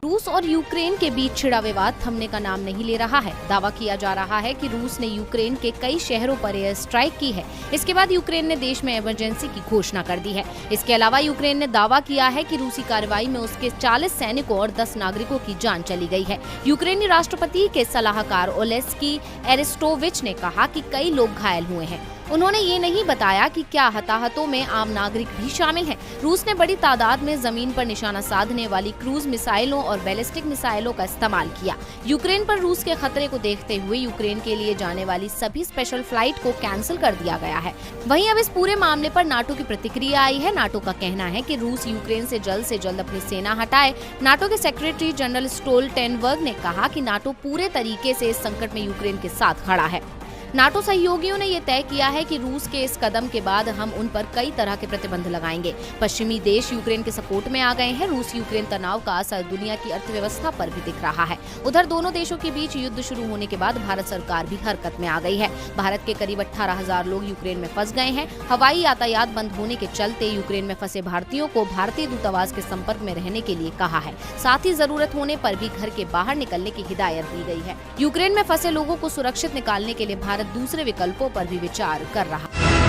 रूस और यूक्रेन के बीच छिड़ा विवाद थमने का नाम नहीं ले रहा है। दावा किया जा रहा है कि रूस ने यूक्रेन के कई शहरों पर एयर स्ट्राइक की है। इसके बाद यूक्रेन ने देश में इमरजेंसी की घोषणा कर दी है। इसके अलावा यूक्रेन ने दावा किया है कि रूसी कार्रवाई में उसके 40 सैनिकों और 10 नागरिकों की जान चली गई है। यूक्रेनी राष्ट्रपति के सलाहकार ओलेस्की एरेस्टोविच ने कहा कि कई लोग घायल हुए हैं। उन्होंने ये नहीं बताया कि क्या हताहतों में आम नागरिक भी शामिल हैं। रूस ने बड़ी तादाद में जमीन पर निशाना साधने वाली क्रूज मिसाइलों और बैलिस्टिक मिसाइलों का इस्तेमाल किया। यूक्रेन पर रूस के खतरे को देखते हुए यूक्रेन के लिए जाने वाली सभी स्पेशल फ्लाइट को कैंसिल कर दिया गया है। वहीं अब इस पूरे मामले पर नाटो की प्रतिक्रिया आई है। नाटो का कहना है कि रूस यूक्रेन से जल्द अपनी सेना हटाए। नाटो के सेक्रेटरी जनरल स्टोल्टेनबर्ग ने कहा कि नाटो पूरे तरीके से इस संकट में यूक्रेन के साथ खड़ा है। नाटो सहयोगियों ने ये तय किया है कि रूस के इस कदम के बाद हम उन पर कई तरह के प्रतिबंध लगाएंगे। पश्चिमी देश यूक्रेन के सपोर्ट में आ गए हैं। रूस यूक्रेन तनाव का असर दुनिया की अर्थव्यवस्था पर भी दिख रहा है। उधर दोनों देशों के बीच युद्ध शुरू होने के बाद भारत सरकार भी हरकत में आ गई है। भारत के करीब 18,000 लोग यूक्रेन में फंस गए हैं। हवाई यातायात बंद होने के चलते यूक्रेन में फंसे भारतीयों को भारतीय दूतावास के संपर्क में रहने के लिए कहा है। साथ ही जरूरत होने पर भी घर के बाहर निकलने की हिदायत दी गई है। यूक्रेन में फंसे लोगों को सुरक्षित निकालने के लिए भारत दूसरे विकल्पों पर भी विचार कर रहा है।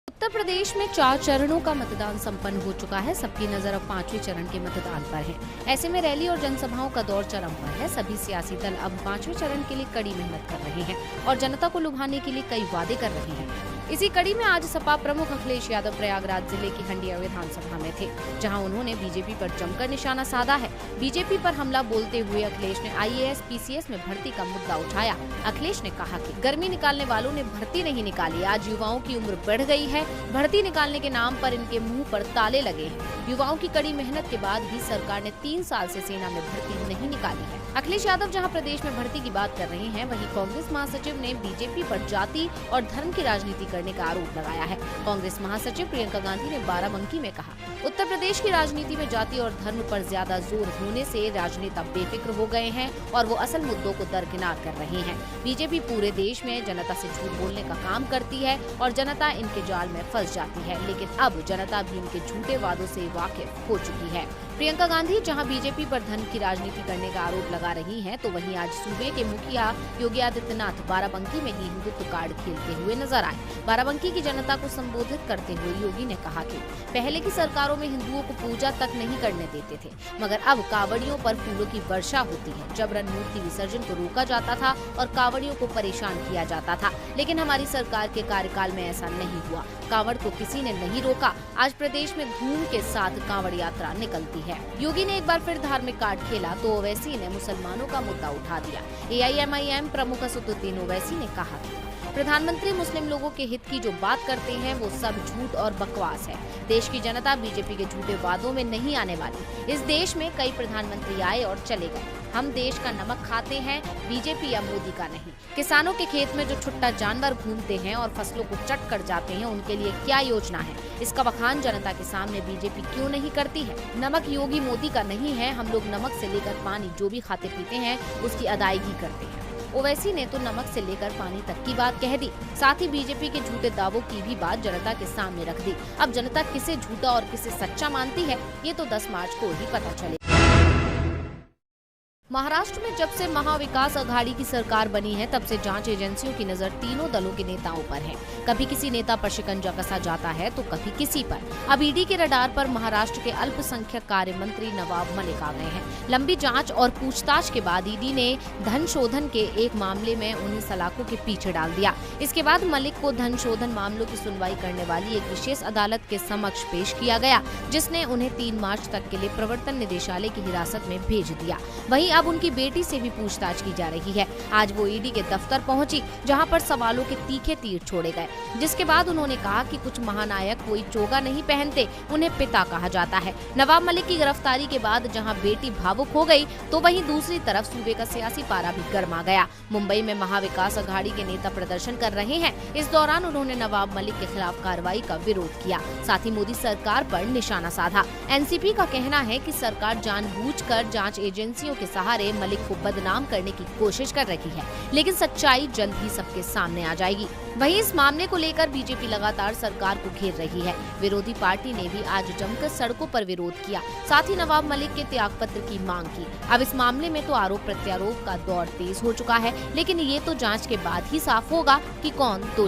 उत्तर प्रदेश में 4 चरणों का मतदान संपन्न हो चुका है। सबकी नजर अब 5वें चरण के मतदान पर है। ऐसे में रैली और जनसभाओं का दौर चरम पर है। सभी सियासी दल अब 5वें चरण के लिए कड़ी मेहनत कर रहे हैं और जनता को लुभाने के लिए कई वादे कर रहे हैं। इसी कड़ी में आज सपा प्रमुख अखिलेश यादव प्रयागराज जिले की हंडिया विधानसभा में थे, जहां उन्होंने बीजेपी पर जमकर निशाना साधा है। बीजेपी पर हमला बोलते हुए अखिलेश ने IAS PCS में भर्ती का मुद्दा उठाया। अखिलेश ने कहा कि गर्मी निकालने वालों ने भर्ती नहीं निकाली। आज युवाओं की उम्र बढ़ गई है। भर्ती निकालने के नाम पर इनके मुंह पर ताले लगे हैं। युवाओं की कड़ी मेहनत के बाद भी सरकार ने 3 साल से सेना में भर्ती नहीं निकाली है। अखिलेश यादव जहां प्रदेश में भर्ती की बात कर रहे हैं, वहीं कांग्रेस महासचिव ने बीजेपी पर जाति और धर्म की राजनीति करने का आरोप लगाया है। कांग्रेस महासचिव प्रियंका गांधी ने बाराबंकी में कहा, उत्तर प्रदेश की राजनीति में जाति और धर्म पर ज्यादा जोर होने से राजनेता बेफिक्र हो गए हैं और वो असल मुद्दों को दरकिनार कर रहे हैं। बीजेपी पूरे देश में जनता से झूठ बोलने का काम करती है और जनता इनके जाल में फंस जाती है, लेकिन अब जनता भी इनके झूठे वादों से वाकिफ हो चुकी है। प्रियंका गांधी जहां बीजेपी पर धन की राजनीति करने का आरोप लगा रही हैं, तो वहीं आज सूबे के मुखिया योगी आदित्यनाथ बाराबंकी में ही हिंदुत्व कार्ड खेलते हुए नजर आए। बाराबंकी की जनता को संबोधित करते हुए योगी ने कहा कि पहले की सरकारों में हिंदुओं को पूजा तक नहीं करने देते थे, मगर अब कांवड़ियों पर फूलों की वर्षा होती है। जबरन मूर्ति विसर्जन को रोका जाता था और कांवड़ियों को परेशान किया जाता था, लेकिन हमारी सरकार के कार्यकाल में ऐसा नहीं हुआ। कांवड़ को किसी ने नहीं रोका। आज प्रदेश में धूम के साथ कांवड़ यात्रा निकलती है। योगी ने एक बार फिर धार्मिक कार्ड खेला तो ओवैसी ने मुसलमानों का मुद्दा उठा दिया। AIMIM प्रमुख असदुद्दीन ओवैसी ने कहा, प्रधानमंत्री मुस्लिम लोगों के हित की जो बात करते हैं वो सब झूठ और बकवास है। देश की जनता बीजेपी के झूठे वादों में नहीं आने वाली। इस देश में कई प्रधानमंत्री आए और चले गए। हम देश का नमक खाते हैं, बीजेपी या मोदी का नहीं। किसानों के खेत में जो छुट्टा जानवर घूमते हैं और फसलों को चट कर जाते हैं, उनके लिए क्या योजना है? इसका बखान जनता के सामने बीजेपी क्यों नहीं करती है? नमक योगी मोदी का नहीं है। हम लोग नमक से लेकर पानी जो भी खाते पीते हैं उसकी अदायगी करते हैं। ओवैसी ने तो नमक से लेकर पानी तक की बात कह दी। साथ ही बीजेपी के झूठे दावों की भी बात जनता के सामने रख दी। अब जनता किसे झूठा और किसे सच्चा मानती है, ये तो 10 मार्च को ही पता चले। महाराष्ट्र में जब से महाविकास अघाड़ी की सरकार बनी है, तब से जांच एजेंसियों की नजर तीनों दलों के नेताओं पर है। कभी किसी नेता पर शिकंजा कसा जाता है तो कभी किसी पर। अब ईडी के रडार पर महाराष्ट्र के अल्पसंख्यक कार्य मंत्री नवाब मलिक आ गए हैं। लंबी जांच और पूछताछ के बाद ईडी ने धन शोधन के एक मामले में उन्हें सलाखों के पीछे डाल दिया। इसके बाद मलिक को धन शोधन मामलों की सुनवाई करने वाली एक विशेष अदालत के समक्ष पेश किया गया, जिसने उन्हें 3 मार्च तक के लिए प्रवर्तन निदेशालय की हिरासत में भेज दिया। वहीं अब उनकी बेटी से भी पूछताछ की जा रही है। आज वो ईडी के दफ्तर पहुंची, जहां पर सवालों के तीखे तीर छोड़े गए, जिसके बाद उन्होंने कहा कि कुछ महानायक कोई चोगा नहीं पहनते, उन्हें पिता कहा जाता है। नवाब मलिक की गिरफ्तारी के बाद जहां बेटी भावुक हो गई, तो वहीं दूसरी तरफ सूबे का सियासी पारा भी गर्मा गया। मुंबई में महाविकास अघाड़ी के नेता प्रदर्शन कर रहे हैं। इस दौरान उन्होंने नवाब मलिक के खिलाफ कार्रवाई का विरोध किया, साथ ही मोदी सरकार पर निशाना साधा। एनसीपी का कहना है कि सरकार जानबूझकर जांच एजेंसियों के सहारे सहारे मलिक को बदनाम करने की कोशिश कर रही है, लेकिन सच्चाई जल्द ही सबके सामने आ जाएगी। वहीं इस मामले को लेकर बीजेपी लगातार सरकार को घेर रही है। विरोधी पार्टी ने भी आज जमकर सड़कों पर विरोध किया, साथ ही नवाब मलिक के त्यागपत्र की मांग की। अब इस मामले में तो आरोप प्रत्यारोप का दौर तेज हो चुका है, लेकिन ये तो जांच के बाद ही साफ होगा कि कौन दोषी